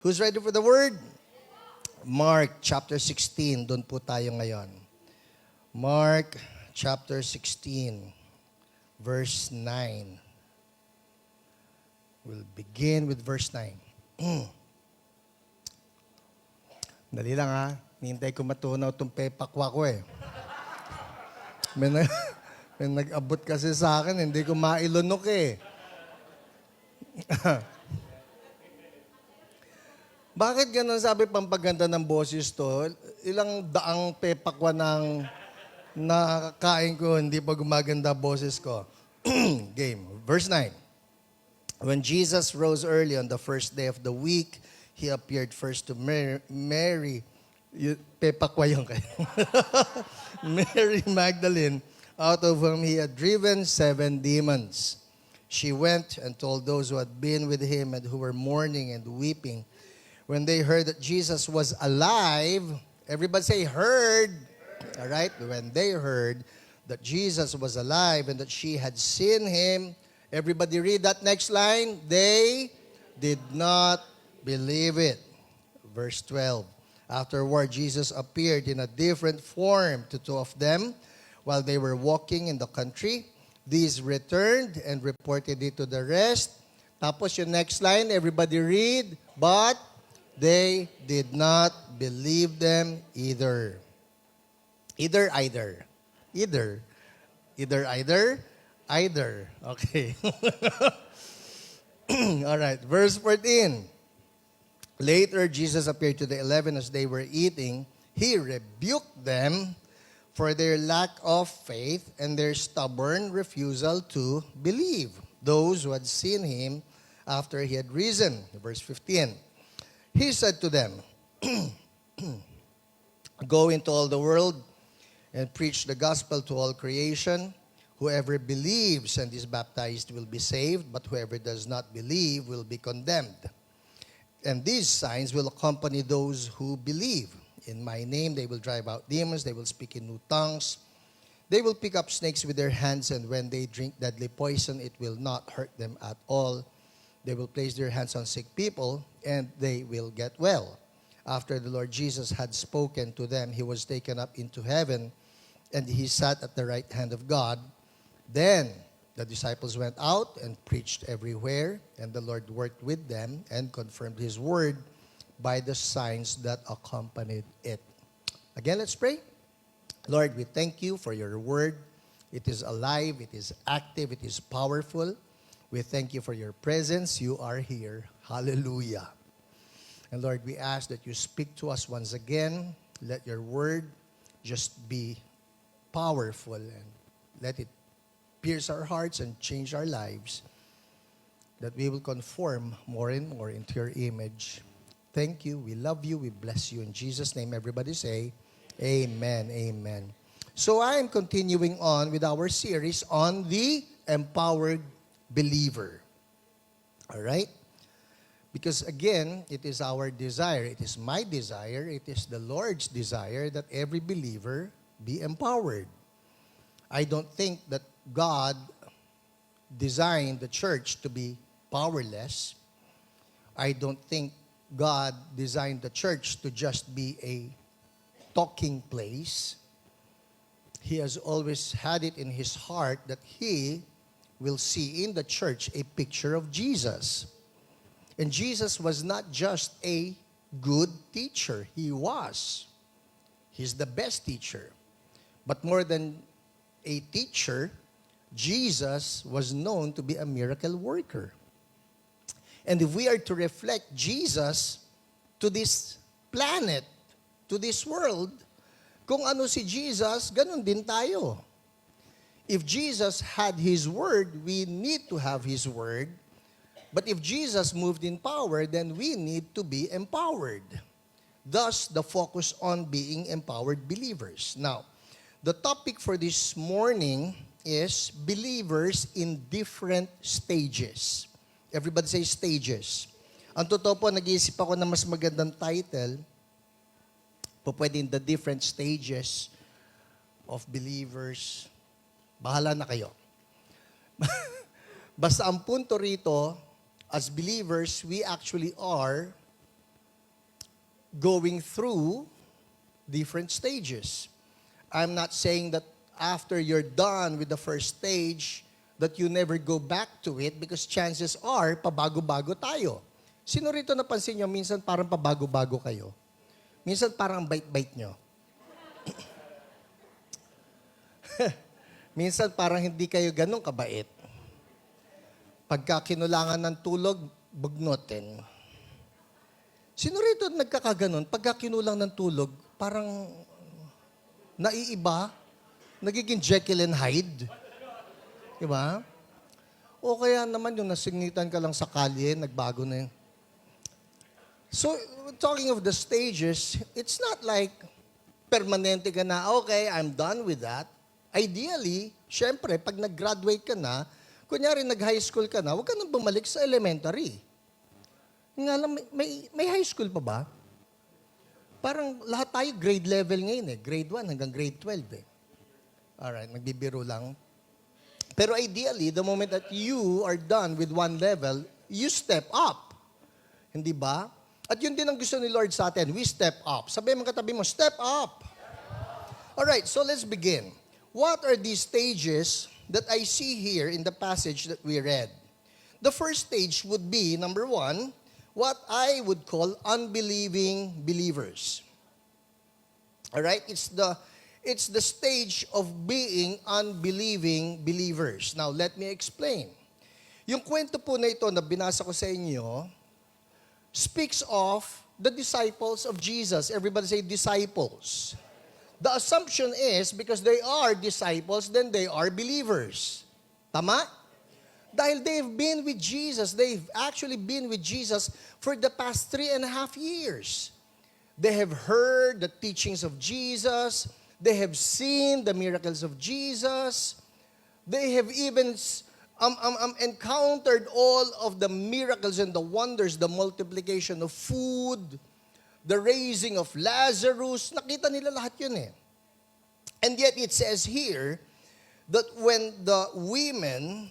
Who's ready for the word? Mark chapter 16, doon po tayo ngayon. Mark chapter 16, verse 9. We'll begin with verse 9. Dali lang ha, hintay ko matunaw itong pepakwa ko eh. May nag-abot kasi sa akin, hindi ko mailunok eh. Bakit ganun sabi pampaganda ng boses to? Ilang daang pepakwa ng nakakain ko, hindi pa gumaganda boses ko. Game. Verse 9. When Jesus rose early on the first day of the week, He appeared first to Mary. Pepakwa yung kayo. Mary Magdalene, out of whom He had driven 7 demons. She went and told those who had been with Him and who were mourning and weeping. When they heard that Jesus was alive, everybody say, heard. All right? When they heard that Jesus was alive and that she had seen Him, everybody read that next line. They did not believe it. Verse 12. Afterward, Jesus appeared in a different form to 2 of them while they were walking in the country. These returned and reported it to the rest. Tapos yung next line, everybody read. But they did not believe them either. Either. Okay. All right. Verse 14. Later, Jesus appeared to the 11 as they were eating. He rebuked them for their lack of faith and their stubborn refusal to believe those who had seen Him after He had risen. Verse 15. He said to them, Go into all the world and preach the gospel to all creation. Whoever believes and is baptized will be saved, but whoever does not believe will be condemned. And these signs will accompany those who believe. In my name they will drive out demons, they will speak in new tongues. They will pick up snakes with their hands, and when they drink deadly poison, it will not hurt them at all. They will place their hands on sick people, and they will get well. After the Lord Jesus had spoken to them, He was taken up into heaven, and He sat at the right hand of God. Then the disciples went out and preached everywhere, and the Lord worked with them and confirmed His word by the signs that accompanied it. Again, let's pray. Lord, we thank You for Your word. It is alive, it is active, it is powerful. We thank You for Your presence. You are here. Hallelujah. And Lord, we ask that You speak to us once again. Let Your word just be powerful and let it pierce our hearts and change our lives, that we will conform more and more into Your image. Thank You. We love You. We bless You. In Jesus' name, everybody say, Amen. Amen. So I am continuing on with our series on the empowered believer. All right? Because again, it is our desire, it is my desire, it is the Lord's desire that every believer be empowered. I don't think that God designed the church to be powerless. I don't think God designed the church to just be a talking place. He has always had it in His heart that He will see in the church a picture of Jesus. And Jesus was not just a good teacher. He was. He's the best teacher. But more than a teacher, Jesus was known to be a miracle worker. And if we are to reflect Jesus to this planet, to this world, kung ano si Jesus, ganun din tayo. If Jesus had His word, we need to have His word. But if Jesus moved in power, then we need to be empowered. Thus, the focus on being empowered believers. Now, the topic for this morning is believers in different stages. Everybody say stages. Ang totoo po, nag-iisip ako na mas magandang title, po pwede in the different stages of believers. Bahala na kayo. Basta ang punto rito, as believers, we actually are going through different stages. I'm not saying that after you're done with the first stage, that you never go back to it because chances are, pabago-bago tayo. Sino rito napansin nyo, minsan parang pabago-bago kayo? Minsan parang ang bait-bait nyo. Minsan parang hindi kayo ganun kabait. Pagka kinulangan ng tulog, bugnutin. Sino rito nagkakaganon? Pagka kinulang ng tulog, parang naiiba, nagiging Jekyll and Hyde. Diba? O kaya naman yung nasignitan ka lang sa kalye, nagbago na yun. So, talking of the stages, it's not like permanente ka na, okay, I'm done with that. Ideally, syempre, pag nag-graduate ka na, kunyari nag-high school ka na, huwag ka nang bumalik sa elementary. Nga lang, may high school pa ba? Parang lahat tayo grade level ngayon eh. Grade 1 hanggang grade 12 eh. Alright, nagbibiro lang. Pero ideally, the moment that you are done with one level, you step up. Hindi ba? At yun din ang gusto ni Lord sa atin. We step up. Sabi mo katabi mo, step up. Alright, so let's begin. What are these stages that I see here in the passage that we read? The first stage would be, number 1, what I would call unbelieving believers. Alright, it's the stage of being unbelieving believers. Now, let me explain. Yung kwento po na ito na binasa ko sa inyo speaks of the disciples of Jesus. Everybody say disciples. The assumption is because they are disciples, then they are believers. Tama? Dahil they've been with Jesus. They've actually been with Jesus for the past 3.5 years. They have heard the teachings of Jesus. They have seen the miracles of Jesus. They have even encountered all of the miracles and the wonders, the multiplication of food, the raising of Lazarus. Nakita nila lahat yun eh. And yet it says here that when the women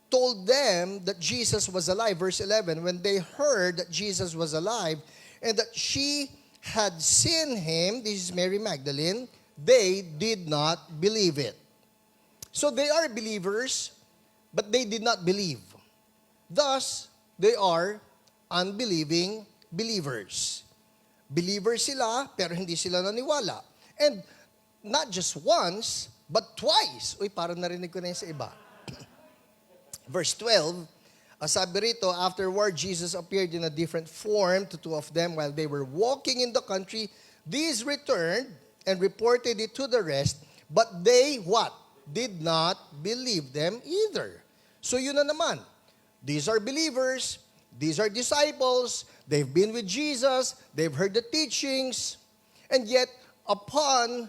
told them that Jesus was alive, verse 11, when they heard that Jesus was alive and that she had seen him, this is Mary Magdalene, they did not believe it. So they are believers, but they did not believe. Thus, they are unbelieving believers. Believers sila, pero hindi sila naniwala. And not just once, but twice. Uy, parang narinig ko na yun sa iba. Verse 12, sabi rito, afterward, Jesus appeared in a different form to two of them while they were walking in the country. These returned and reported it to the rest, but they, what? Did not believe them either. So yun na naman. These are believers. These are disciples. They've been with Jesus. They've heard the teachings. And yet, upon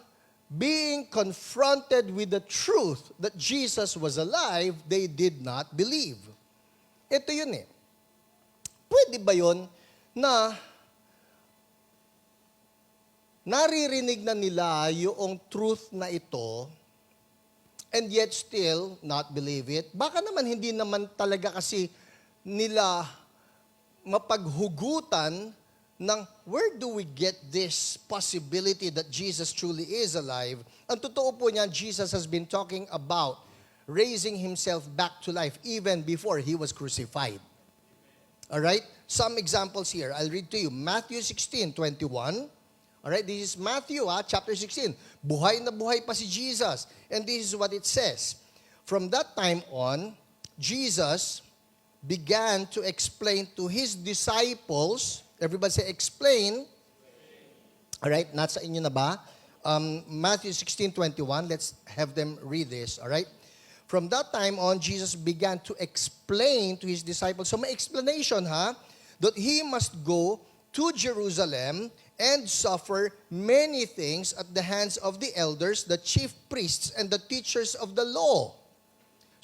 being confronted with the truth that Jesus was alive, they did not believe. Ito yun eh. Pwede ba yun na naririnig na nila yung truth na ito and yet still not believe it? Baka naman hindi naman talaga kasi nila mapaghugutan ng where do we get this possibility that Jesus truly is alive? Ang totoo po niyan, Jesus has been talking about raising himself back to life even before he was crucified. Alright? Some examples here. I'll read to you. Matthew 16:21. Alright? This is Matthew, chapter 16. Buhay na buhay pa si Jesus. And this is what it says. From that time on, Jesus began to explain to his disciples. Everybody say, explain. Alright? Nasa inyo na ba? Matthew 16:21. Let's have them read this. Alright? From that time on, Jesus began to explain to his disciples. So may explanation, that he must go to Jerusalem and suffer many things at the hands of the elders, the chief priests, and the teachers of the law.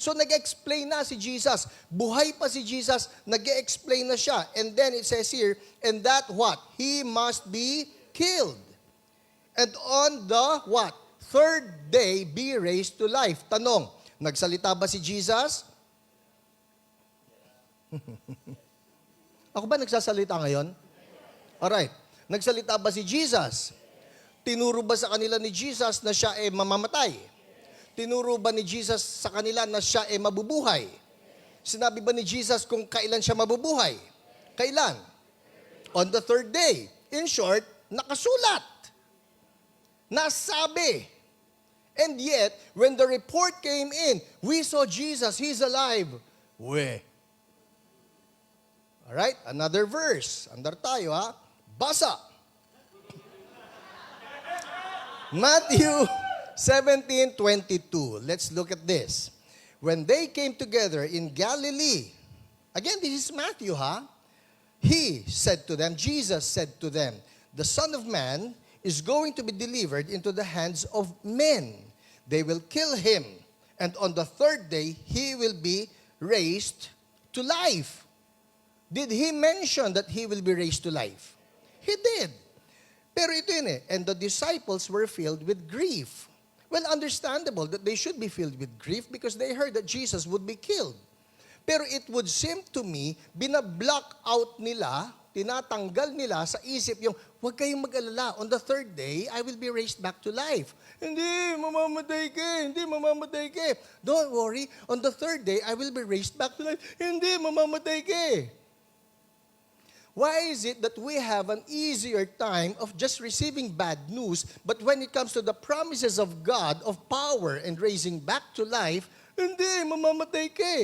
So nag-explain na si Jesus. Buhay pa si Jesus, nag-explain na siya. And then it says here, and that what? He must be killed. And on the what? Third day, be raised to life. Tanong, nagsalita ba si Jesus? Ako ba nagsasalita ngayon? Alright. Nagsalita ba si Jesus? Tinuro ba sa kanila ni Jesus na siya ay mamamatay? Tinuro ba ni Jesus sa kanila na siya ay mabubuhay? Sinabi ba ni Jesus kung kailan siya mabubuhay? Kailan? On the third day. In short, nakasulat. Nasabi. And yet, when the report came in, we saw Jesus, He's alive. Alright, another verse. Andar tayo ha. Basa. Matthew 17:22. Let's look at this. When they came together in Galilee, again, this is Matthew, He said to them, Jesus said to them, the Son of Man is going to be delivered into the hands of men. They will kill him, and on the third day, he will be raised to life. Did he mention that he will be raised to life? He did. Pero ito yun eh. And the disciples were filled with grief. Well, understandable that they should be filled with grief because they heard that Jesus would be killed. Pero it would seem to me, binablock out nila, tinatanggal nila sa isip yung, huwag kayong mag-alala. On the third day, I will be raised back to life. Hindi, mamamatay ka. Hindi, mamamatay ka. Don't worry. On the third day, I will be raised back to life. Hindi, mamamatay ka. Why is it that we have an easier time of just receiving bad news, but when it comes to the promises of God, of power and raising back to life, hindi, mamamatay ka.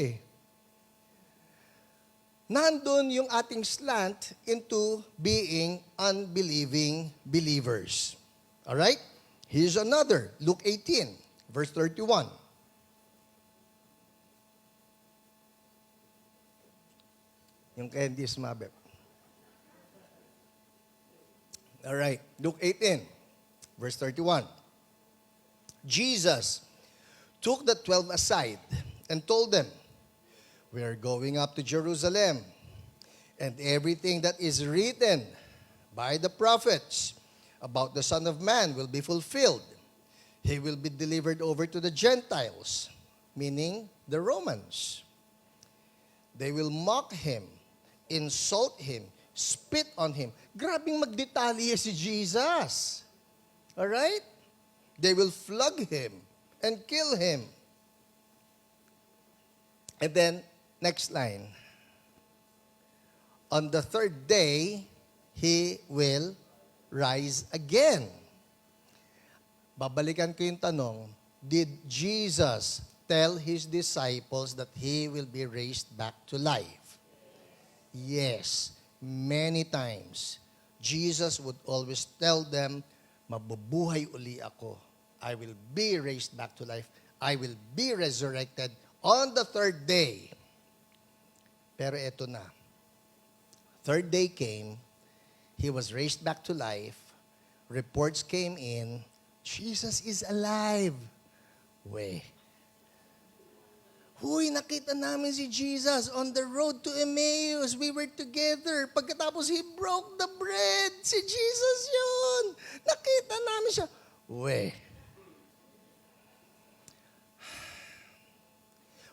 Nandun yung ating slant into being unbelieving believers. All right? Here's another, Luke 18, verse 31. Yung candy sumabit. All right, Luke 18, verse 31. Jesus took the 12 aside and told them, we are going up to Jerusalem, and everything that is written by the prophets about the Son of Man will be fulfilled. He will be delivered over to the Gentiles, meaning the Romans. They will mock him, insult him, spit on him. Grabing magdetalye si Jesus. Alright? They will flog him and kill him. And then, next line. On the third day, he will rise again. Babalikan ko yung tanong, did Jesus tell his disciples that he will be raised back to life? Yes. Many times, Jesus would always tell them, mabubuhay uli ako. I will be raised back to life. I will be resurrected on the third day. Pero eto na. Third day came, he was raised back to life. Reports came in, Jesus is alive. Huy, nakita namin si Jesus on the road to Emmaus. We were together. Pagkatapos, he broke the bread. Si Jesus yun. Nakita namin siya.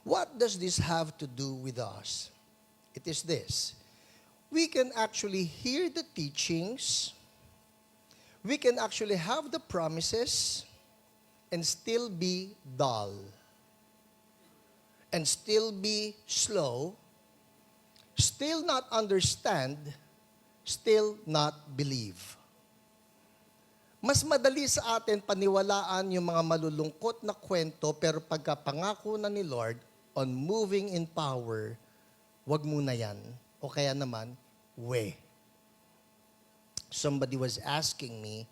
What does this have to do with us? It is this. We can actually hear the teachings. We can actually have the promises and still be dull. And still be slow, still not understand, still not believe. Mas madali sa atin paniwalaan yung mga malulungkot na kwento, pero pagkapangako na ni Lord on moving in power, wag muna yan. O kaya naman, Somebody was asking me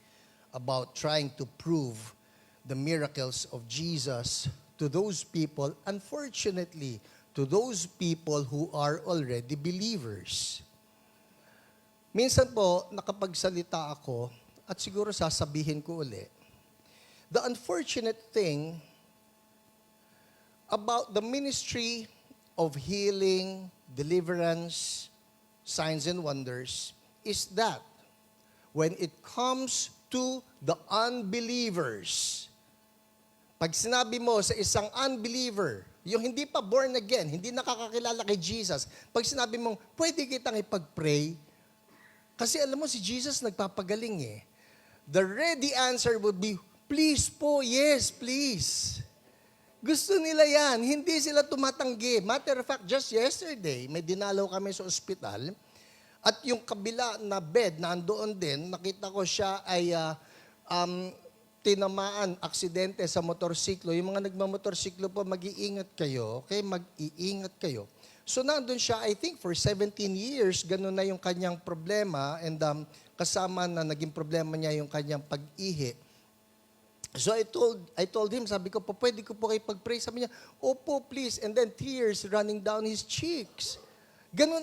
about trying to prove the miracles of Jesus to those people, unfortunately, to those people who are already believers. Minsan po, nakapagsalita ako, at siguro sasabihin ko ulit, the unfortunate thing about the ministry of healing, deliverance, signs and wonders, is that when it comes to the unbelievers, pag sinabi mo sa isang unbeliever, yung hindi pa born again, hindi nakakakilala kay Jesus, pag sinabi mong, pwede kitang ipag-pray, Kasi alam mo, si Jesus nagpapagaling eh. The ready answer would be, please po, yes, please. Gusto nila yan. Hindi sila tumatanggi. Matter of fact, just yesterday, may dinalaw kami sa ospital at yung kabila na bed na andoon din, nakita ko siya ay tinamaan, aksidente sa motorsiklo. Yung mga nagmamotorsiklo po, mag-iingat kayo. Okay? Mag-iingat kayo. So nandun siya, I think for 17 years, ganun na yung kanyang problema and kasama na naging problema niya yung kanyang pag-ihi. So I told him, sabi ko po, pwede ko po kayo pag-pray. Sabi niya, opo, please. And then tears running down his cheeks. Ganun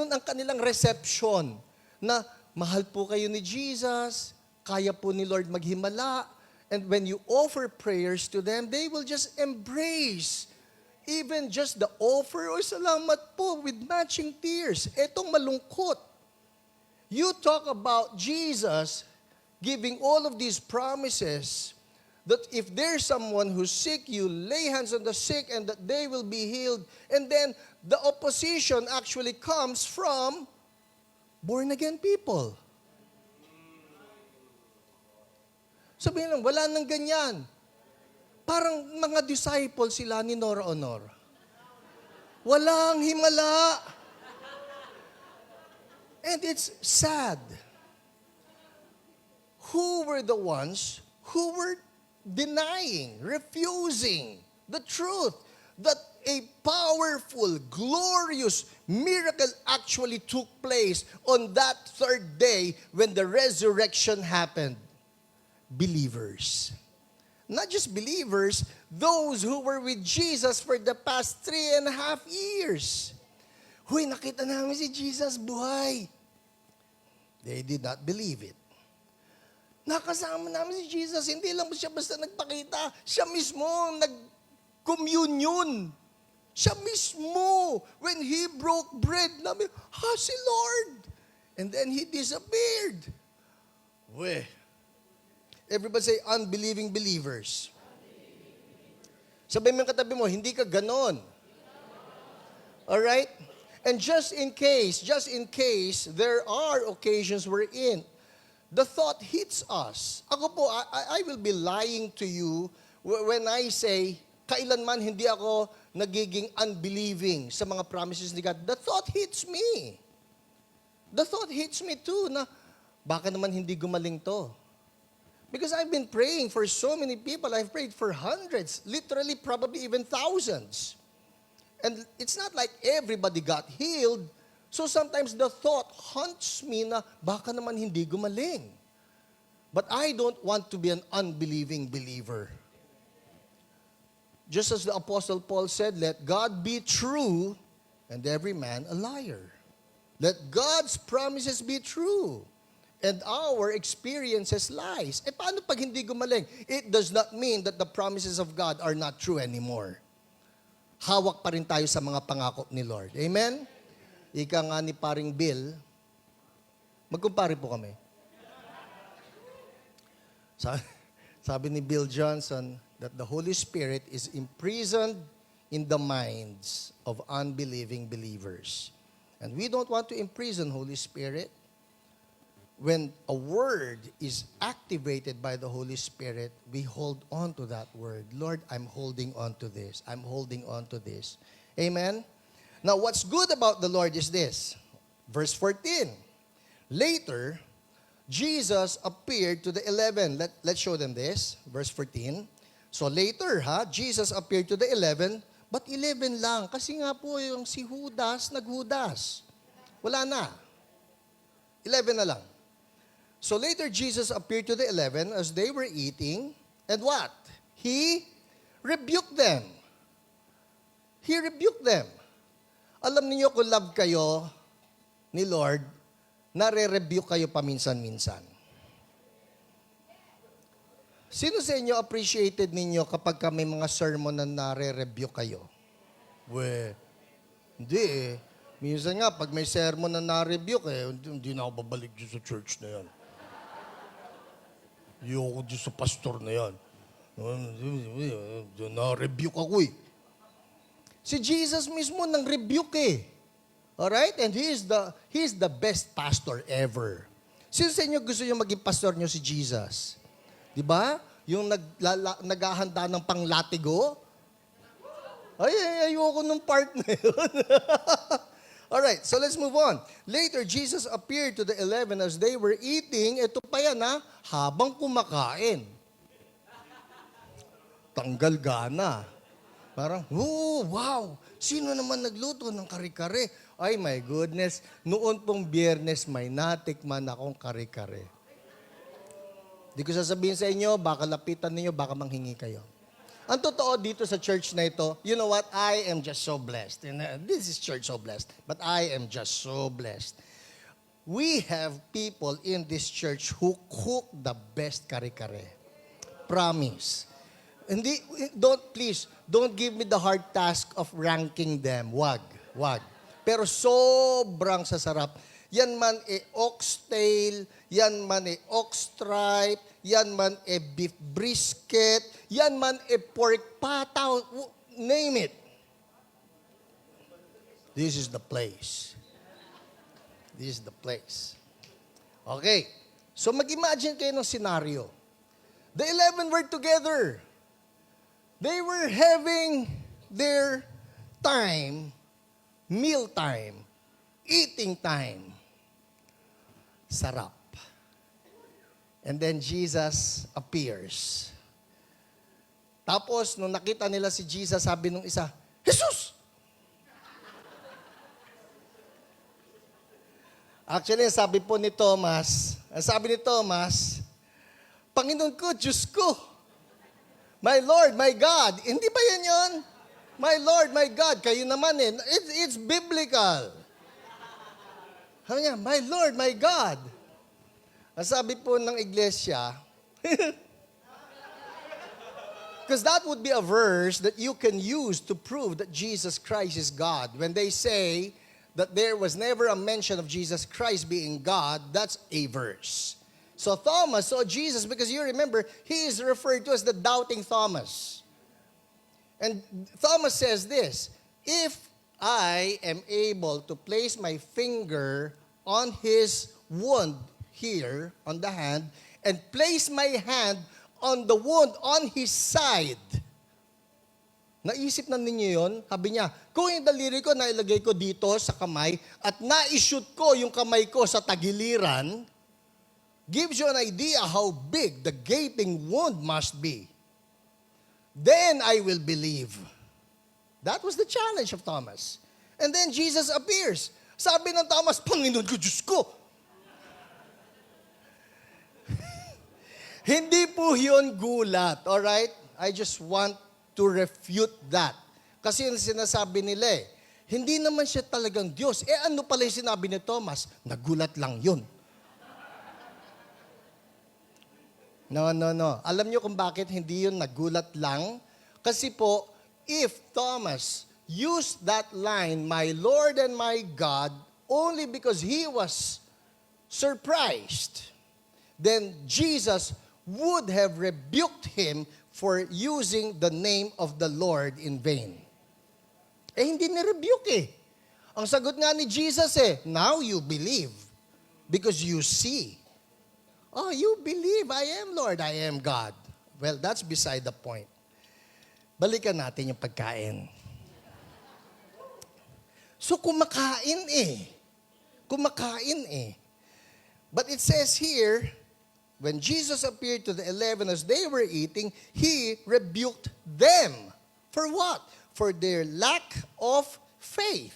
ang kanilang reception na mahal po kayo ni Jesus, kaya po ni Lord maghimala, and when you offer prayers to them, they will just embrace even just the offer or salamat po with matching tears. Etong malungkot. You talk about Jesus giving all of these promises that if there's someone who's sick, you lay hands on the sick and that they will be healed. And then the opposition actually comes from born-again people. Sabihin lang, wala nang ganyan. Parang mga disciple sila ni Nora Honor. Walang himala. And it's sad. Who were the ones who were denying, refusing the truth that a powerful, glorious miracle actually took place on that third day when the resurrection happened? Believers. Not just believers, those who were with Jesus for the past 3.5 years. Huy, nakita namin si Jesus buhay. They did not believe it. Nakasama namin si Jesus, hindi lang siya basta nagpakita, siya mismo nag-communion. Siya mismo, when He broke bread, namin, si Lord. And then He disappeared. Everybody say, unbelieving believers. Sabihin mo yung katabi mo, hindi ka ganon. Alright? And just in case, there are occasions wherein the thought hits us. Ako po, I will be lying to you when I say, kailanman hindi ako nagiging unbelieving sa mga promises ni God. The thought hits me. The thought hits me too na, baka naman hindi gumaling to. Because I've been praying for so many people. I've prayed for hundreds, literally probably even thousands. And it's not like everybody got healed. So sometimes the thought haunts me na baka naman hindi gumaling. But I don't want to be an unbelieving believer. Just as the Apostle Paul said, let God be true and every man a liar. Let God's promises be true and our experiences lies. Paano pag hindi gumaling? It does not mean that the promises of God are not true anymore. Hawak pa rin tayo sa mga pangako ni Lord. Amen? Ika nga ni paring Bill, magkumpare po kami. Sabi ni Bill Johnson that the Holy Spirit is imprisoned in the minds of unbelieving believers. And we don't want to imprison Holy Spirit. When a word is activated by the Holy Spirit, we hold on to that word. Lord, I'm holding on to this. I'm holding on to this. Amen? Now, what's good about the Lord is this. Verse 14. Later, Jesus appeared to the 11. Let's show them this. Verse 14. So later, Jesus appeared to the 11, but 11 lang. Kasi nga po yung si Judas, naghudas. Wala na. 11 na lang. So later, Jesus appeared to the 11 as they were eating, and what? He rebuked them. He rebuked them. Alam niyo kung love kayo ni Lord, nare-rebuke kayo paminsan-minsan. Sino sa inyo appreciated ninyo kapag may mga sermon na nare-rebuke kayo? Hindi eh. Minsan nga, pag may sermon na na-rebuke hindi na ako babalik dyan sa church na yan. Ayoko dyan sa pastor na yan. Na-rebuke ako eh. Si Jesus mismo nang rebuke eh. Alright? And He's the best pastor ever. Sino sa inyo gusto nyo maging pastor nyo si Jesus? Di ba? Yung naghahanda ng panglatigo? Ayoko nung part na yun. Alright, so let's move on. Later, Jesus appeared to the 11 as they were eating. Ito pa yan habang kumakain. Tanggal gana. Parang, wow! Sino naman nagluto ng kare-kare? Ay, my goodness. Noon pong Biyernes, may natikman akong kare-kare. Di ko sasabihin sa inyo, baka lapitan ninyo, baka manghingi kayo. Ang totoo dito sa church na ito, you know what? I am just so blessed. And, this is church so blessed. But I am just so blessed. We have people in this church who cook the best kare-kare. Promise. Please, don't give me the hard task of ranking them. Wag. Pero sobrang sasarap. Yan man oxtail, yan man ox tripe, yan man beef brisket, yan man pork pataw, name it. This is the place. This is the place. Okay. So mag-imagine kayo ng scenario. The 11 were together. They were having their time, meal time, eating time. Sarap. And then Jesus appears. Tapos, nung nakita nila si Jesus, sabi nung isa, Jesus! Actually, sabi ni Thomas, Panginoon ko, Diyos ko, my Lord, my God. Hindi ba yan yun? My Lord, my God. Kayo naman It's biblical. Sabi niya, my Lord, my God. Ang sabi po ng iglesia, because that would be a verse that you can use to prove that Jesus Christ is God. When they say that there was never a mention of Jesus Christ being God, that's a verse. So Thomas saw Jesus because you remember, he is referred to as the doubting Thomas. And Thomas says this, if I am able to place my finger on his wound here, on the hand, and place my hand on the wound on his side. Naisip na ninyo yun? Sabi niya, kung yung daliri ko nailagay ko dito sa kamay at na-shoot ko yung kamay ko sa tagiliran, gives you an idea how big the gaping wound must be. Then I will believe. That was the challenge of Thomas. And then Jesus appears. Sabi ng Thomas, Panginoon ko, Diyos ko. Hindi po yun gulat, alright? I just want to refute that. Kasi yung sinasabi nila hindi naman siya talagang Diyos. Ano pala yung sinabi ni Thomas? Nagulat lang yun. No. Alam niyo kung bakit hindi yun nagulat lang? Kasi po, if Thomas used that line, my Lord and my God, only because he was surprised, then Jesus would have rebuked him for using the name of the Lord in vain. Hindi ni-rebuke Ang sagot nga ni Jesus now you believe because you see. Oh, you believe, I am Lord, I am God. Well, that's beside the point. Balikan natin yung pagkain. So, kumakain But it says here, when Jesus appeared to the 11 as they were eating, He rebuked them. For what? For their lack of faith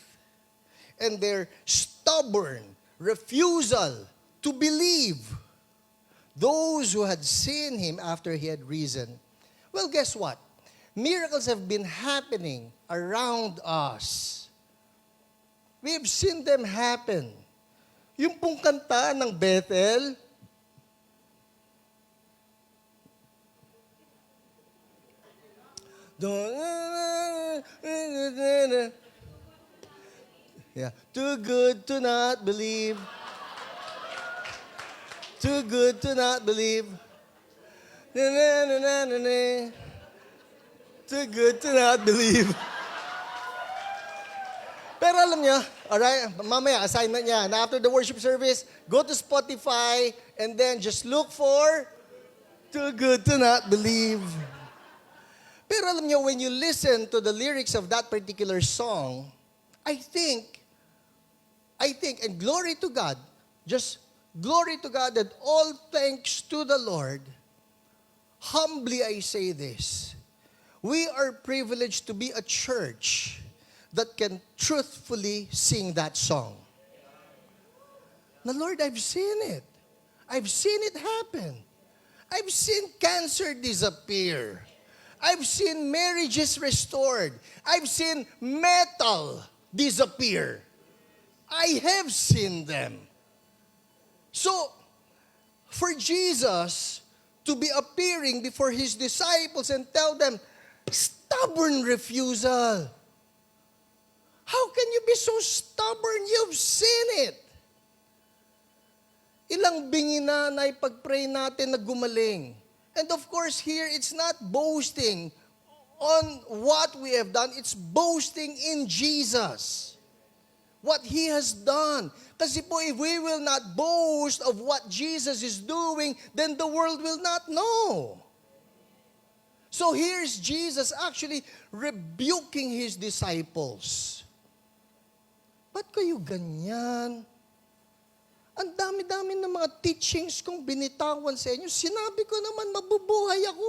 and their stubborn refusal to believe those who had seen Him after He had risen. Well, guess what? Miracles have been happening around us. We've seen them happen. Yung pong kanta ng Bethel, yeah, too good to not believe. Too good to not believe. Too good to not believe. Pero alam niyo, alright, mamaya, assignment niya, na after the worship service, go to Spotify, and then just look for Too Good to Not Believe. Pero alam niyo, when you listen to the lyrics of that particular song, I think, and glory to God, just glory to God and all thanks to the Lord, humbly I say this, we are privileged to be a church that can truthfully sing that song. Na Lord, I've seen it. I've seen it happen. I've seen cancer disappear. I've seen marriages restored. I've seen metal disappear. I have seen them. So, for Jesus to be appearing before His disciples and tell them, stubborn refusal. How can you be so stubborn? You've seen it. Ilang bingi na ipag-pray natin na gumaling. And of course, here, it's not boasting on what we have done. It's boasting in Jesus. What He has done. Kasi po, if we will not boast of what Jesus is doing, then the world will not know. So here's Jesus actually rebuking His disciples. Ba't kayo ganyan? Ang dami-dami ng mga teachings kong binitawan sa inyo. Sinabi ko naman, mabubuhay ako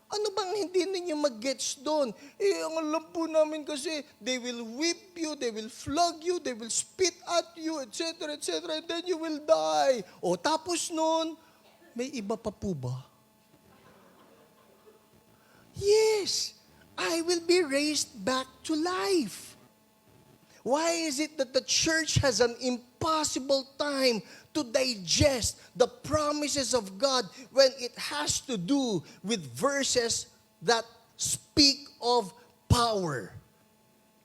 Ano bang hindi ninyo mag-gets doon? Ang alam po namin kasi, they will whip you, they will flog you, they will spit at you, etc., etc., and then you will die. O tapos noon, may iba pa po ba? Yes, I will be raised back to life. Why is it that the church has an impossible time to digest the promises of God when it has to do with verses that speak of power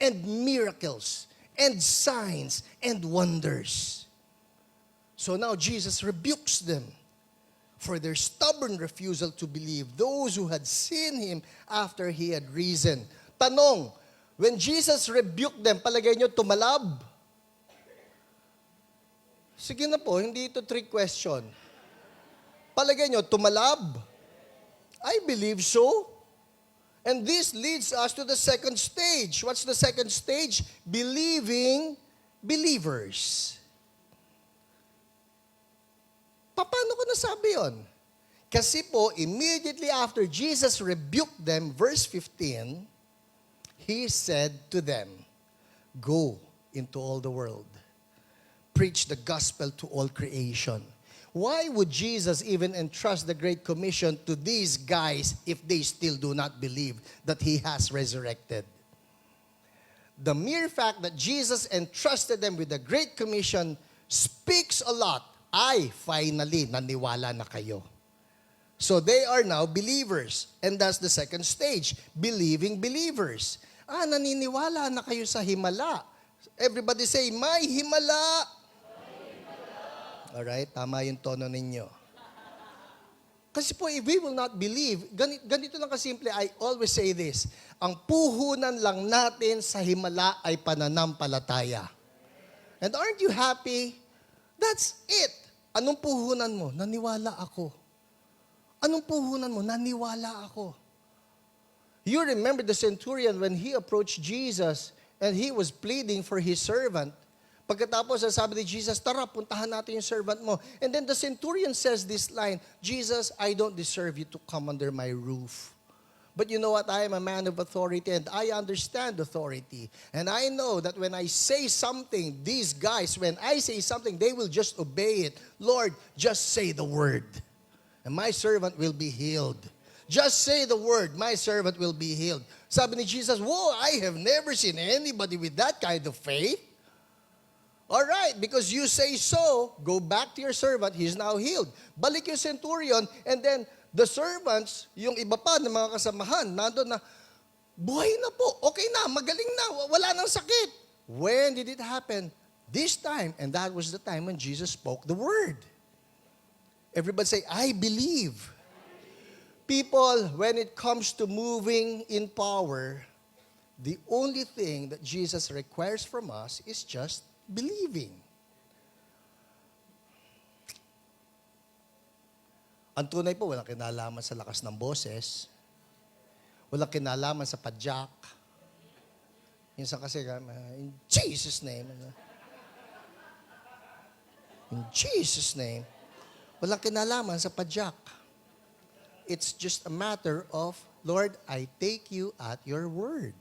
and miracles and signs and wonders? So now Jesus rebukes them for their stubborn refusal to believe, those who had seen Him after He had risen. Tanong, when Jesus rebuked them, palagay nyo tumalab? Sige na po, hindi ito trick question. Palagay nyo, tumalab? I believe so. And this leads us to the second stage. What's the second stage? Believing believers. Paano ko nasabi yun? Kasi po, immediately after Jesus rebuked them, verse 15, He said to them, go into all the world. Preach the gospel to all creation. Why would Jesus even entrust the Great Commission to these guys if they still do not believe that He has resurrected? The mere fact that Jesus entrusted them with the Great Commission speaks a lot. Ay, finally, naniwala na kayo. So they are now believers. And that's the second stage, believing believers. Naniniwala na kayo sa himala. Everybody say, may himala. Alright, tama yung tono ninyo. Kasi po, if we will not believe, ganito lang kasimple, I always say this, ang puhunan lang natin sa himala ay pananampalataya. And aren't you happy? That's it. Anong puhunan mo? Naniwala ako. Anong puhunan mo? Naniwala ako. You remember the centurion when he approached Jesus and he was pleading for his servant. Pagkatapos, sabi ni Jesus, tara, puntahan natin yung servant mo. And then the centurion says this line, Jesus, I don't deserve you to come under my roof. But you know what? I am a man of authority and I understand authority. And I know that when I say something, these guys, when I say something, they will just obey it. Lord, just say the word. And my servant will be healed. Just say the word, my servant will be healed. Sabi ni Jesus, whoa, I have never seen anybody with that kind of faith. All right, because you say so, go back to your servant, he's now healed. Balik yung centurion, and then the servants, yung iba pa ng mga kasamahan, nandun na, buhay na po, okay na, magaling na, wala nang sakit. When did it happen? This time, and that was the time when Jesus spoke the word. Everybody say, I believe. People, when it comes to moving in power, The only thing that Jesus requires from us is just believing. Ang tunay po, walang kinalaman sa lakas ng boses. Walang kinalaman sa padyak. Minsan kasi, in Jesus' name. In Jesus' name. Walang kinalaman sa padyak. It's just a matter of, Lord, I take you at your word.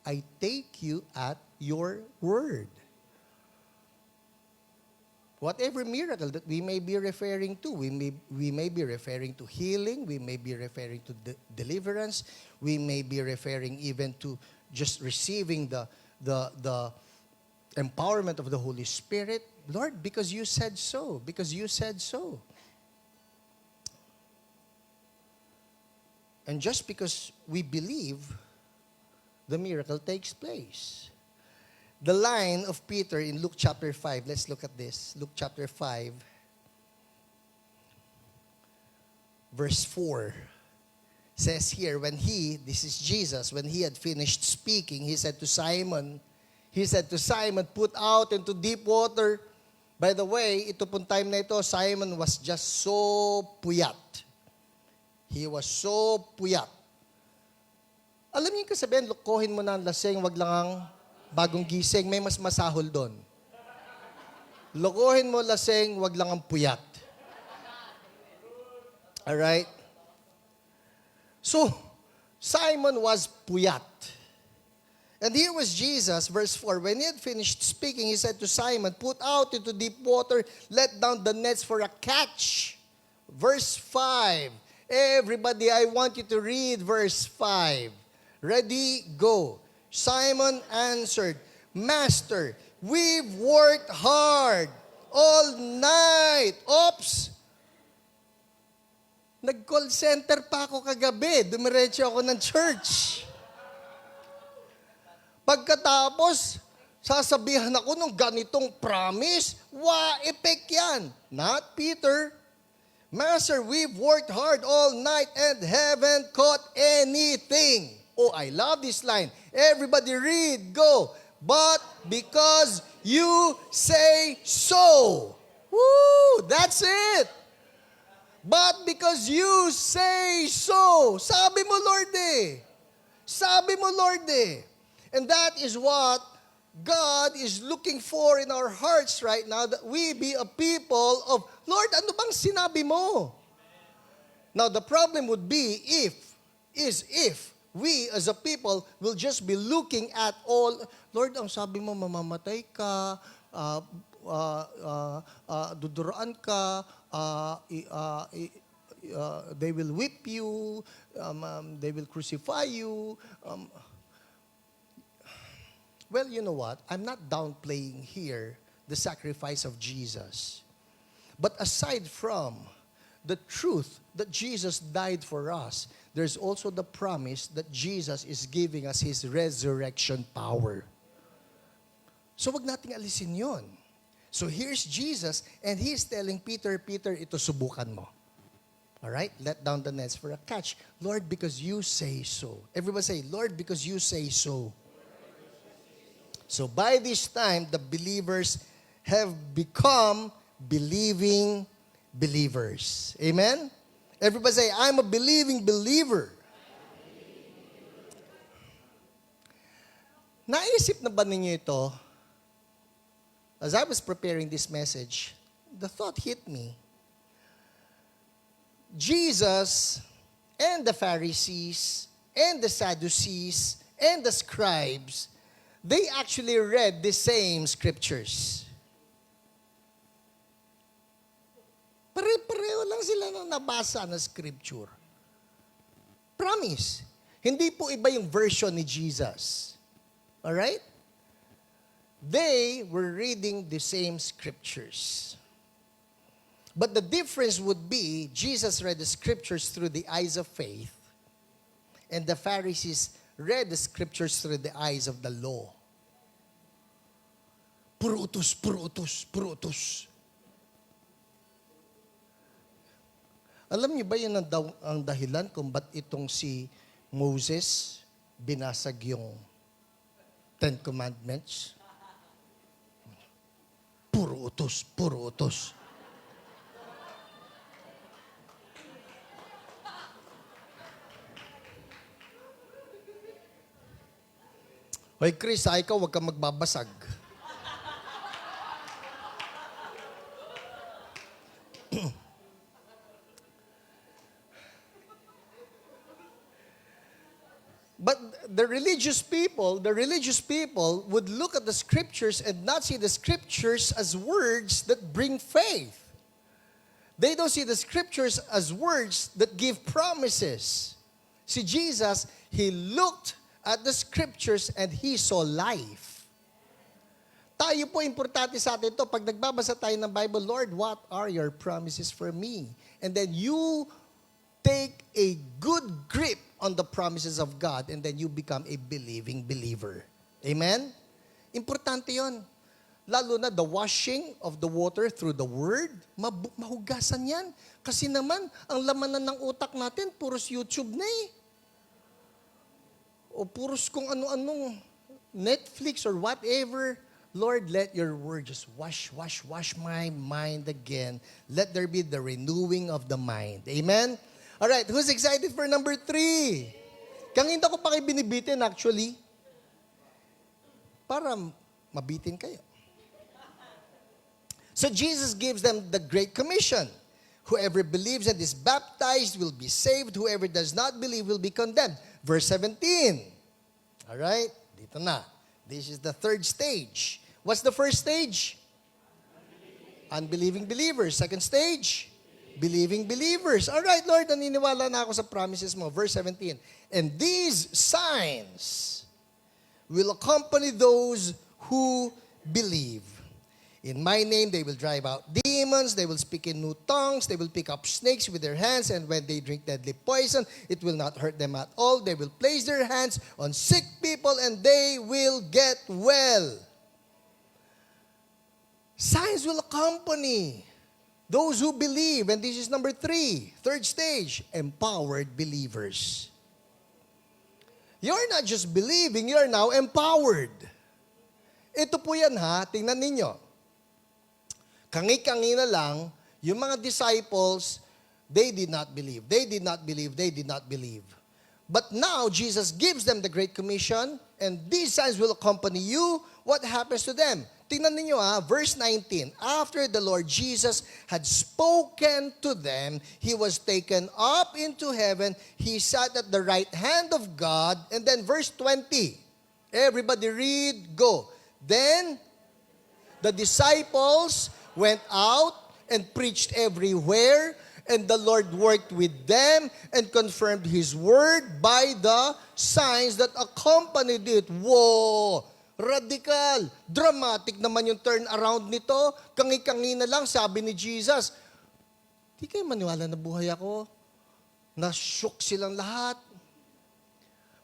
I take you at your word. Whatever miracle that we may be referring to, we may be referring to healing, we may be referring to deliverance, we may be referring even to just receiving the empowerment of the Holy Spirit. Lord, because you said so, because you said so. And just because we believe, the miracle takes place. The line of Peter in Luke chapter 5, let's look at this. Luke chapter 5, verse 4, says here, this is Jesus, when he had finished speaking, he said to Simon, put out into deep water. By the way, ito pong time na ito, Simon was just so puyat. He was so puyat. Alam niyo yung kasabihan, lukohin mo na ang lasing, wag lang ang bagong gising, may mas masahol doon. Lokohin mo lasing, wag lang ang puyat. Alright? So, Simon was puyat. And here was Jesus, verse 4. When he had finished speaking, he said to Simon, put out into deep water, let down the nets for a catch. Verse 5. Everybody, I want you to read verse 5. Ready, go. Simon answered, Master, we've worked hard all night. Oops! Nag-call center pa ako kagabi. Dumiretso ako ng church. Pagkatapos, sasabihan ako ng ganitong promise, epek yan. Not Peter. Master, we've worked hard all night and haven't caught anything. Oh, I love this line. Everybody read, go. But because you say so. Woo! That's it. But because you say so. Sabi mo, Lord eh. Sabi mo, Lord eh. And that is what God is looking for in our hearts right now, that we be a people of, Lord, ano bang sinabi mo? Now, the problem would be if we as a people will just be looking at all, Lord, ang sabi mo, mamamatay ka, duduraan ka, they will whip you, they will crucify you. Well, you know what? I'm not downplaying here the sacrifice of Jesus. But aside from the truth that Jesus died for us, there's also the promise that Jesus is giving us His resurrection power. So wag nating alisin yon. So here's Jesus, and He's telling Peter, ito subukan mo. Alright? Let down the nets for a catch. Lord, because you say so. Everybody say, Lord, because you say so. So by this time, the believers have become believing believers. Amen? Everybody say, I'm a believing believer. Naisip na ba ninyo ito? As I was preparing this message, the thought hit me. Jesus and the Pharisees and the Sadducees and the scribes, they actually read the same scriptures. Pare-pareho lang sila na nabasa na scripture. Promise. Hindi po iba yung version ni Jesus. Alright? They were reading the same scriptures. But the difference would be, Jesus read the scriptures through the eyes of faith, and the Pharisees read the scriptures through the eyes of the law. Puro utos, puro utos, puro utos. Alam niyo ba yun ang dahilan kung ba't itong si Moses binasag yung Ten Commandments. Puro utos, puro utos. Hoy Chris, ikaw huwag kang magbabasag. But the religious people would look at the scriptures and not see the scriptures as words that bring faith. They don't see the scriptures as words that give promises. See, Jesus, he looked at the scriptures and he saw life. Tayo po, importante sa atin ito. Pag nagbabasa tayo ng Bible, Lord, what are your promises for me? And then you take a good grip on the promises of God and then you become a believing believer. Amen? Importante yon. Lalo na the washing of the water through the Word, mahugasan yan. Kasi naman, ang lamanan ng utak natin, puros YouTube na eh. O puros kung ano-anong Netflix or whatever. Lord, let your word just wash my mind again. Let there be the renewing of the mind. Amen? Alright, who's excited for number 3? Kanginta ko pa kayo binibitin actually. Para mabitin kayo. So Jesus gives them the Great Commission. Whoever believes and is baptized will be saved. Whoever does not believe will be condemned. Verse 17. All right? Dito na. This is the third stage. What's the first stage? Unbelieving believers. Second stage? Believing believers. All right, Lord, naniniwala na ako sa promises mo. Verse 17. And these signs will accompany those who believe. In my name, they will drive out demons, they will speak in new tongues, they will pick up snakes with their hands, and when they drink deadly poison, it will not hurt them at all. They will place their hands on sick people, and they will get well. Signs will accompany those who believe, and this is number 3, third stage, empowered believers. You're not just believing, you're now empowered. Ito po yan ha, tingnan ninyo. Kangi-kangi na lang, yung mga disciples, they did not believe. They did not believe. They did not believe. But now, Jesus gives them the Great Commission, and these signs will accompany you. What happens to them? Tingnan ninyo verse 19. After the Lord Jesus had spoken to them, He was taken up into heaven. He sat at the right hand of God. And then verse 20. Everybody read, go. Then, the disciples went out and preached everywhere, and the Lord worked with them and confirmed His word by the signs that accompanied it. Whoa! Radical! Dramatic naman yung turnaround nito. Kangi-kangi na lang, sabi ni Jesus. Di kayo maniwala na buhay ako. Na-shook silang lahat.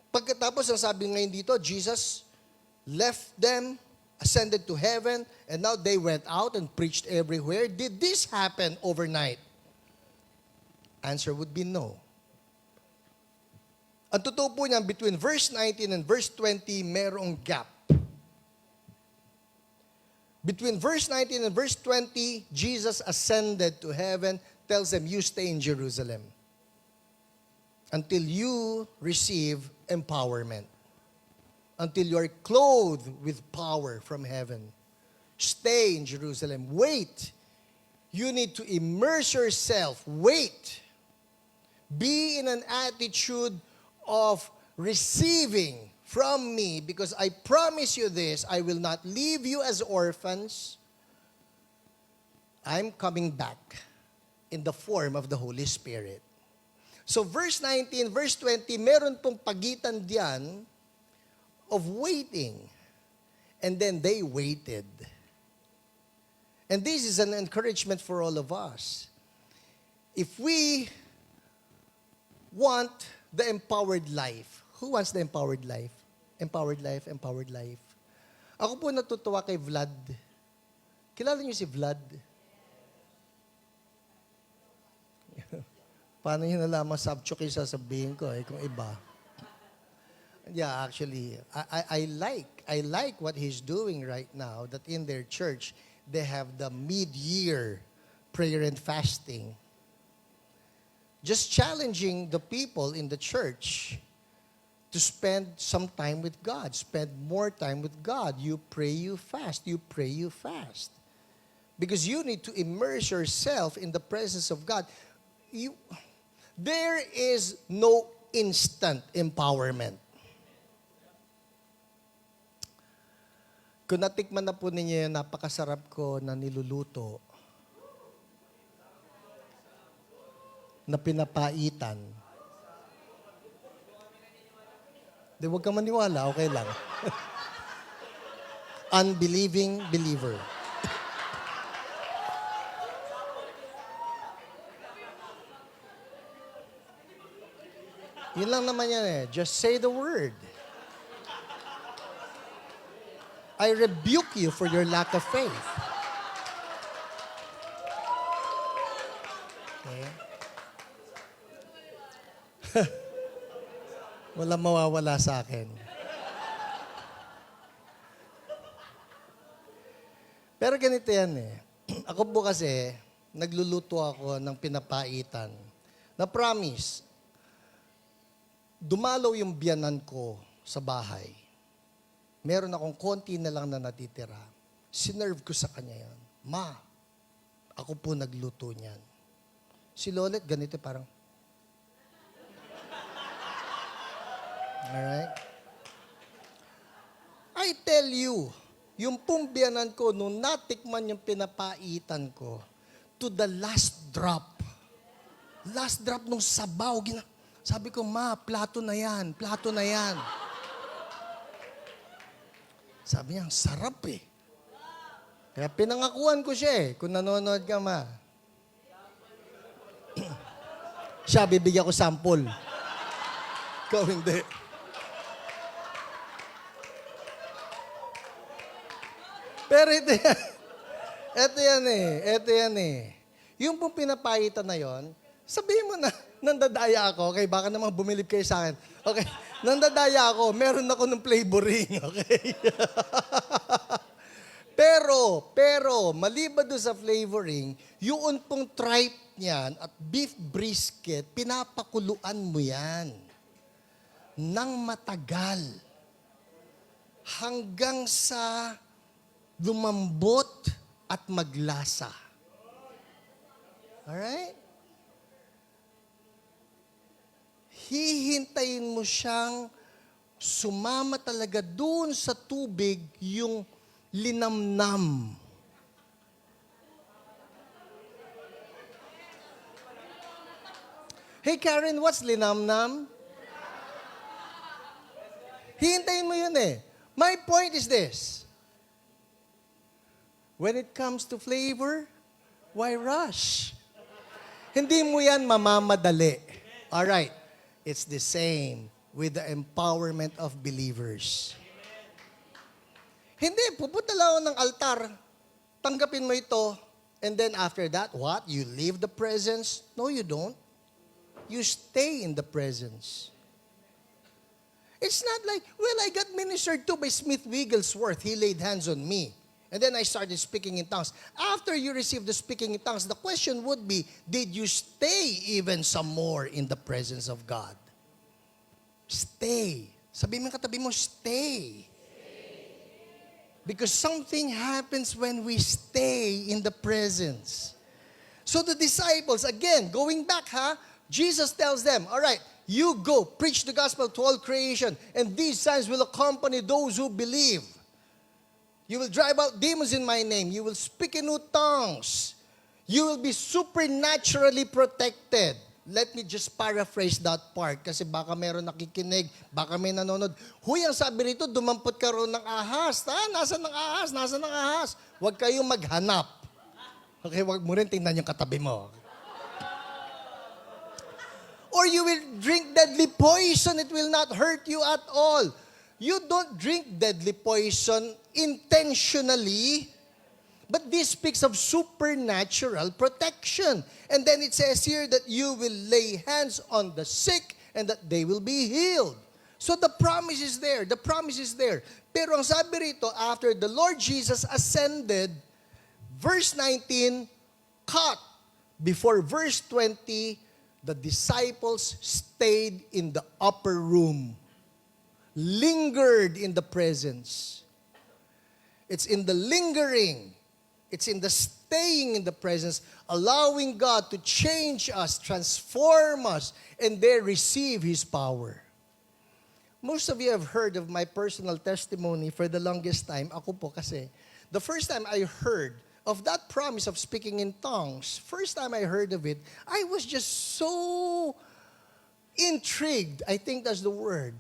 Pagkatapos, ang sabi ngayon dito, Jesus left them, ascended to heaven, and now they went out and preached everywhere. Did this happen overnight? Answer would be no. Ang totoo po niyan, between verse 19 and verse 20, merong gap. Between verse 19 and verse 20, Jesus ascended to heaven, tells them, you stay in Jerusalem until you receive empowerment. Until you are clothed with power from heaven. Stay in Jerusalem. Wait. You need to immerse yourself. Wait. Be in an attitude of receiving from me, because I promise you this, I will not leave you as orphans. I'm coming back in the form of the Holy Spirit. So verse 19, verse 20, meron pong pagitan diyan of waiting. And then they waited. And this is an encouragement for all of us. If we want the empowered life, who wants the empowered life? Empowered life, empowered life. Ako po natutuwa kay Vlad. Kilala niyo si Vlad? Paano yun nalaman subchok yung sasabihin ko kung iba? Yeah, actually, I like I like what he's doing right now, that in their church, they have the mid-year prayer and fasting. Just challenging the people in the church to spend some time with God. Spend more time with God. You pray, you fast. You pray, you fast. Because you need to immerse yourself in the presence of God. There is no instant empowerment. Kung natikman na po ninyo yung napakasarap ko na niluluto, na pinapaitan, di huwag ka maniwala, okay lang. Unbelieving believer. Yun lang naman yan eh. Just say the word. I rebuke you for your lack of faith. Okay? Walang mawawala sa akin. Pero ganito yan eh. Ako po kasi, nagluluto ako ng pinapaitan. Na promise, dumalaw yung biyanan ko sa bahay. Meron akong konti na lang na natitira. Sinerve ko sa kanya yan. Ma, ako po nagluto niyan. Si Lolet, ganito parang, alright? I tell you, yung pong biyanan ko, nung natikman yung pinapaitan ko, to the last drop nung sabaw, sabi ko, ma, plato na yan. Sabi niya, sarap eh. Kaya pinangakuan ko siya eh, kung nanonood ka, ma. Siya, bibigyan ko sample. Ikaw hindi. Pero ito yan eh. Yung pong pinapaitan na yon, sabihin mo na, nandadaya ako, okay? Baka naman bumilib kayo sa akin. Okay, nandadaya ako, meron ako ng flavoring, okay? pero, maliban doon sa flavoring, yung pong tripe niyan at beef brisket, pinapakuluan mo yan ng matagal hanggang sa lumambot at maglasa. Alright? Hihintayin mo siyang sumama talaga doon sa tubig yung linamnam. Hey Karen, what's linamnam? Hihintayin mo yun eh. My point is this. When it comes to flavor, why rush? Hindi mo yan mamamadali. Alright. It's the same with the empowerment of believers. Hindi, pupunta lang ako ng altar, tanggapin mo ito, and then after that, what? You leave the presence? No, you don't. You stay in the presence. It's not like, well, I got ministered to by Smith Wigglesworth. He laid hands on me. And then I started speaking in tongues. After you received the speaking in tongues, the question would be, did you stay even some more in the presence of God? Stay. Sabihin mo katabi mo, stay. Because something happens when we stay in the presence. So the disciples, again, going back, Jesus tells them, all right, you go, preach the gospel to all creation, and these signs will accompany those who believe. You will drive out demons in my name. You will speak in new tongues. You will be supernaturally protected. Let me just paraphrase that part kasi baka meron nakikinig, baka may nanonood. Huy, ang sabi rito, dumampot ka ron ng ahas. Nasaan ang ahas? Nasaan ang ahas? Huwag kayong maghanap. Okay, huwag mo rin tingnan yung katabi mo. Or you will drink deadly poison. It will not hurt you at all. You don't drink deadly poison intentionally, but this speaks of supernatural protection. And then it says here that you will lay hands on the sick and that they will be healed. So the promise is there. The promise is there. Pero ang sabi rito, after the Lord Jesus ascended, verse 19, cut. Before verse 20, the disciples stayed in the upper room, lingered in the presence. It's in the lingering, it's in the staying in the presence, allowing God to change us, transform us, and there receive His power. Most of you have heard of my personal testimony for the longest time. Ako po kasi, the first time I heard of that promise of speaking in tongues, first time I heard of it, I was just so intrigued. I think that's the word.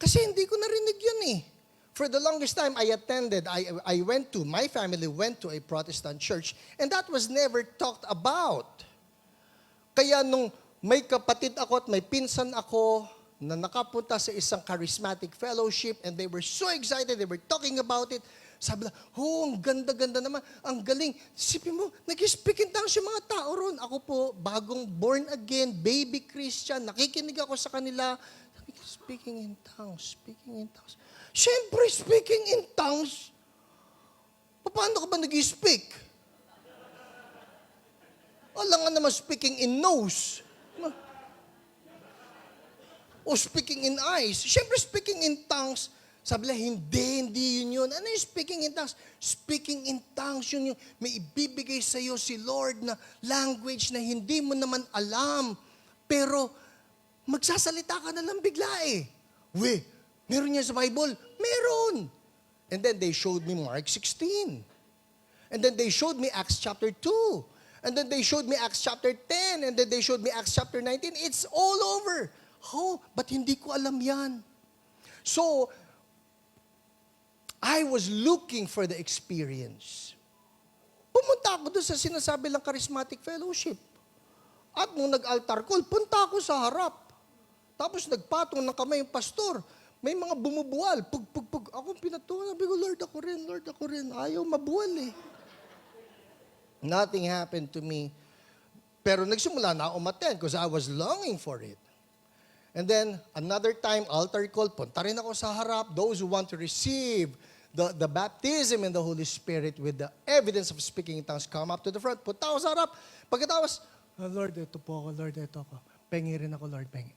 Kasi hindi ko narinig yun eh. For the longest time I attended, my family went to a Protestant church, and that was never talked about. Kaya nung may kapatid ako at may pinsan ako, na nakapunta sa isang charismatic fellowship, and they were so excited, they were talking about it. Sabi na, ang ganda-ganda naman, ang galing. Sipin mo, nag-speak in tongues yung mga tao ron. Ako po, bagong born again, baby Christian, nakikinig ako sa kanila. Sabi ko, speaking in tongues. Siyempre, speaking in tongues. Paano ka ba nag-speak? Wala nga naman speaking in nose. O speaking in eyes. Siyempre, speaking in tongues. Sabi lang, hindi yun. Ano yung speaking in tongues? Speaking in tongues, yun yung may ibibigay sa'yo si Lord na language na hindi mo naman alam. Pero, magsasalita ka na lang bigla eh. Meron yan sa Bible? Meron. And then they showed me Mark 16. And then they showed me Acts chapter 2. And then they showed me Acts chapter 10. And then they showed me Acts chapter 19. It's all over. Ba't hindi ko alam yan? So, I was looking for the experience. Pumunta ako doon sa sinasabi lang charismatic fellowship. At nung nag-altar call, punta ako sa harap. Tapos nagpatong ng kamay yung pastor. May mga bumubuwal. Pug. Ako pinatuwa. Sabi ko, Lord, ako rin. Ayaw mabuwal eh. Nothing happened to me. Pero nagsimula na ako umattend because I was longing for it. And then, another time, altar call, punta rin ako sa harap. Those who want to receive the baptism in the Holy Spirit with the evidence of speaking in tongues, come up to the front. Punta ako sa harap. Pagkatapos, Lord, ito po ako, Lord, ito ako. Pengi rin ako, Lord, pengi.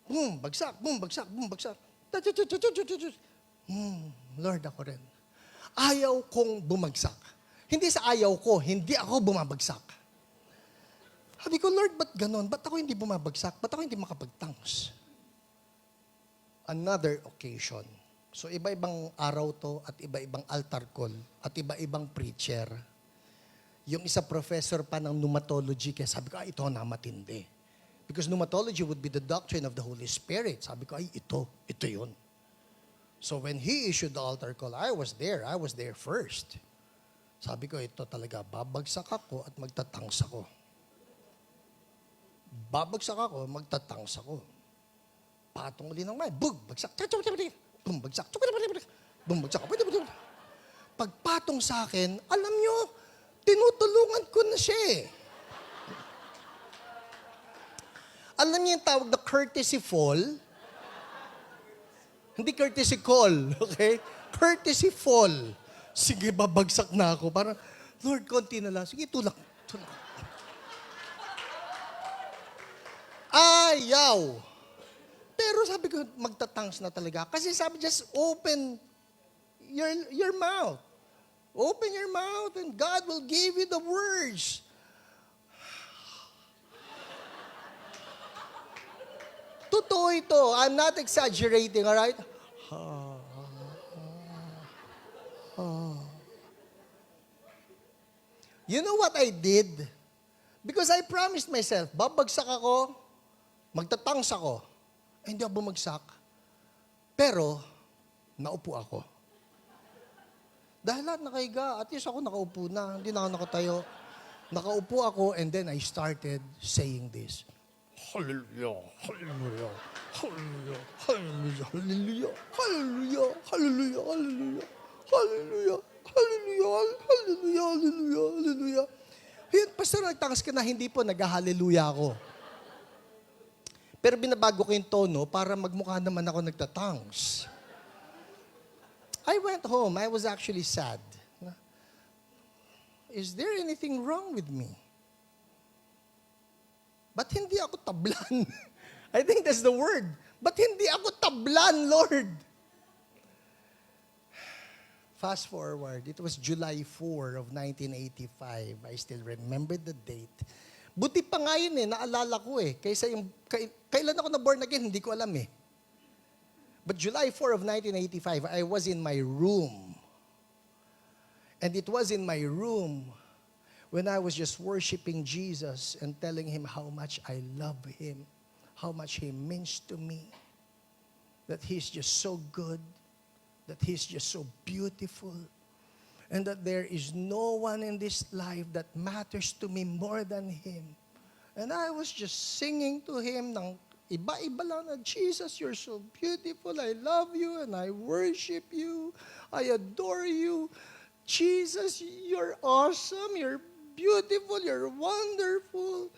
Boom, bagsak. Lord, ako rin. Ayaw kong bumagsak. Hindi sa ayaw ko, hindi ako bumabagsak. Sabi ko, Lord, ba't ganon? Ba't ako hindi bumabagsak? Ba't ako hindi makapag-tongues? Another occasion. So, iba-ibang araw to at iba-ibang altar call at iba-ibang preacher. Yung isa professor pa ng pneumatology, kaya sabi ko, ito na matindi. Because pneumatology would be the doctrine of the Holy Spirit. Sabi ko, ito yun. So, when he issued the altar call, I was there first. Sabi ko, ito talaga, babagsak ako at magtatangs ako. Babagsak ako, magtatangs ako. Patong uli ng mic. Bagsak. Bagsak. Bagsak. Pagpatong sa akin, alam nyo, tinutulungan ko na siya eh. Alam niyo yung tawag na courtesy fall? Hindi courtesy call, okay? Courtesy fall. Sige, babagsak na ako. Parang, Lord, konti na lang. Sige, tulak. Ayaw. Pero sabi ko, magtatangs na talaga. Kasi sabi, just open your mouth. Open your mouth and God will give you the words. Totoo ito. I'm not exaggerating, all right? You know what I did? Because I promised myself, babagsak ako, magtatangs ako. Hindi ako bumagsak. Pero, naupo ako. Dahil lahat nakahiga, at least ako nakaupo na, hindi na ako nakatayo. Nakaupo ako, and then I started saying this. Hallelujah, hallelujah, hallelujah, hallelujah, hallelujah, hallelujah, hallelujah, hallelujah, hallelujah, hallelujah, hallelujah, hallelujah, hallelujah. Yun, pastor, nagtangas ka na, hindi po, nag-hallelujah ako. Pero binabago ko yung tono para magmukha naman ako nagtatangs. I went home. I was actually sad. Is there anything wrong with me? Ba't hindi ako tablan? I think that's the word. Ba't hindi ako tablan, Lord? Fast forward, it was July 4 of 1985. I still remember the date. Buti pa nga yun naalala ko Kaysa yung, kailan ako na-born again, hindi ko alam But July 4 of 1985, I was in my room. And it was in my room when I was just worshiping Jesus and telling Him how much I love Him, how much He means to me, that He's just so good, that He's just so beautiful, and that there is no one in this life that matters to me more than Him. And I was just singing to Him ng iba-iba lang na, Jesus, you're so beautiful, I love you, and I worship you, I adore you. Jesus, you're awesome, you're beautiful, you're wonderful.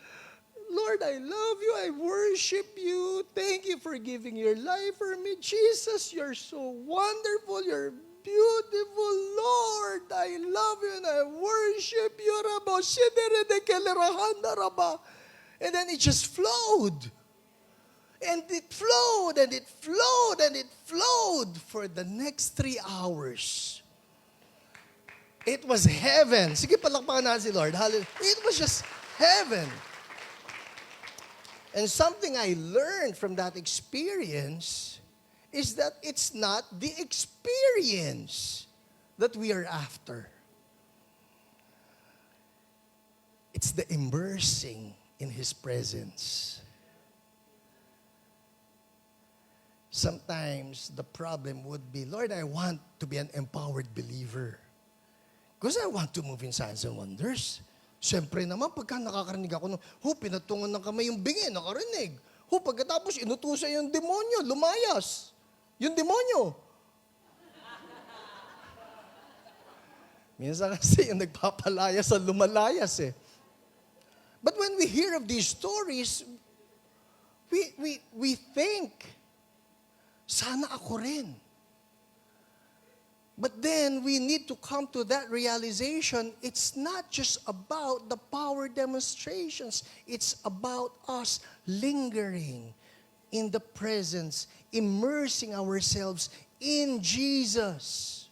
Lord, I love you, I worship you. Thank you for giving your life for me. Jesus, you're so wonderful, you're beautiful. Lord, I love you and I worship you. And then it just flowed. And it flowed, and it flowed, and it flowed for the next 3 hours. It was heaven. Sige, palakpakan natin si Lord. Hallelujah. It was just heaven. And something I learned from that experience is that it's not the experience that we are after. It's the immersing in His presence. Sometimes the problem would be, Lord, I want to be an empowered believer. Because I want to move in signs and wonders. Siyempre naman, pagka nakakarinig ako, pinatungan ng kamay yung bingi, nakarinig. Pagkatapos inutusan yung demonyo, lumayas. Yung demonyo. Minsan kasi yung nagpapalayas sa lumalayas But when we hear of these stories, we think, sana ako rin. But then we need to come to that realization, it's not just about the power demonstrations. It's about us lingering in the presence, immersing ourselves in Jesus.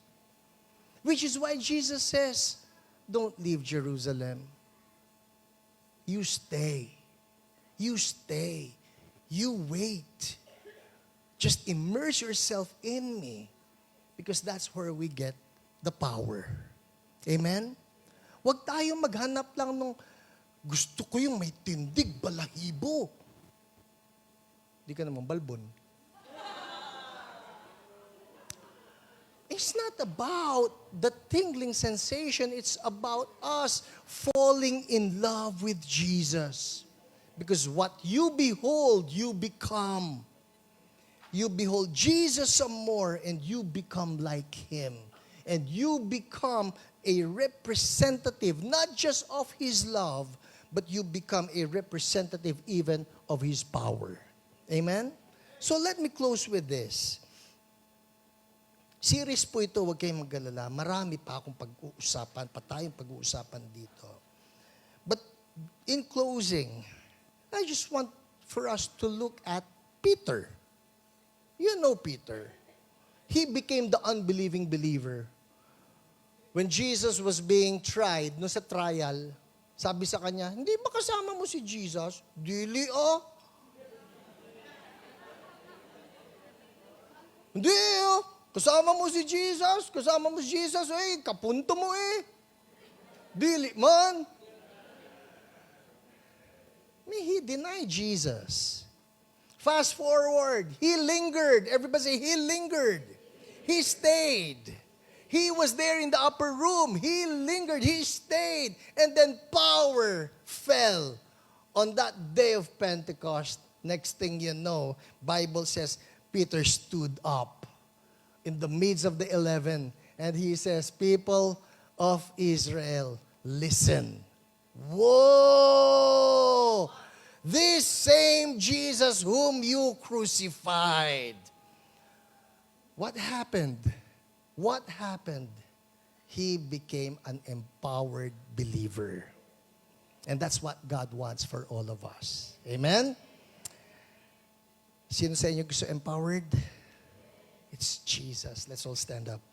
Which is why Jesus says, don't leave Jerusalem. You stay. You stay. You wait. Just immerse yourself in me. Because that's where we get the power. Amen? Huwag tayong maghanap lang nung gusto ko yung may tindig, balahibo. Di ka naman balbon. It's not about the tingling sensation. It's about us falling in love with Jesus. Because what you behold, you become. You behold Jesus some more and you become like Him. And you become a representative, not just of His love, but you become a representative even of His power. Amen? So let me close with this. Series po ito, huwag kayong mag-alala. Marami pa akong pag-uusapan, pa tayong pag-uusapan dito. But in closing, I just want for us to look at Peter. You know Peter. He became the unbelieving believer. When Jesus was being tried, no sa trial, sabi sa kanya, hindi ba kasama mo si Jesus? Dili Hindi kasama mo si Jesus, kapunto mo Dili man. He denied Jesus. Fast forward, he lingered. Everybody say, he lingered. He stayed. He was there in the upper room. He lingered. He stayed. And then power fell on that day of Pentecost. Next thing you know, Bible says, Peter stood up in the midst of the 11. And he says, people of Israel, listen. Whoa! This same Jesus Jesus whom you crucified. What happened? What happened? He became an empowered believer. And that's what God wants for all of us. Amen? Sino sa inyo gusto empowered? It's Jesus. Let's all stand up.